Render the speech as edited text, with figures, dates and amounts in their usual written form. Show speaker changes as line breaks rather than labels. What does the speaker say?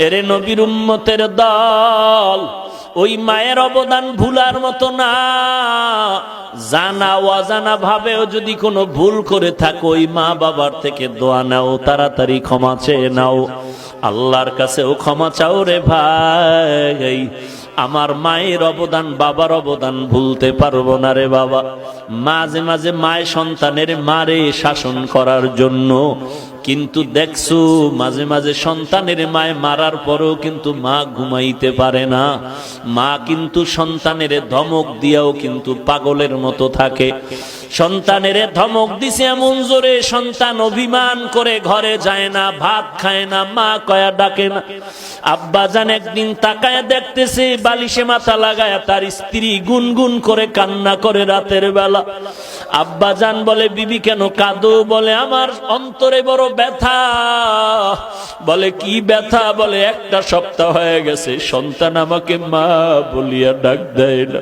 এরে নবীর উম্মতের দল, ওই মায়ের অবদান ভুলার মতো না। জানা অজানা ভাবেও যদি কোনো ভুল করে থাকো, ওই মা বাবার থেকে দোয়া নাও, তাড়াতাড়ি ক্ষমা চেয়ে নাও, আল্লাহর কাছেও ক্ষমা চাও রে ভাই। আমার মায়ের অবদান, বাবার অবদান ভুলতে পারবো না রে বাবা। মাঝে মাঝে মায়ের সন্তানের মারে শাসন করার জন্য, কিন্তু দেখছো মাঝে মাঝে সন্তানের মায়ে মারার পরেও কিন্তু মা ঘুমাইতে পারে না। মা কিন্তু সন্তানের ধমক দিয়াও কিন্তু পাগলের মতো থাকে। সন্তানের ধমক দিছে এমন জোরে, সন্তান অভিমান করে ঘরে যায় না, ভাত খায় না, মা কয়া ডাকে না। আব্বা জান একদিন তাকায় দেখতেছে বালিশে মাথা লাগায় তার স্ত্রী গুনগুন করে কান্না করে রাতের বেলা। আব্বা জান বলে, বিবি কেন কাঁদো? বলে, আমার অন্তরে বড় ব্যথা। বলে, কি ব্যথা? বলে, একটা সপ্তাহ হয়ে গেছে সন্তান আমাকে মা বলিয়া ডাক দেয় না।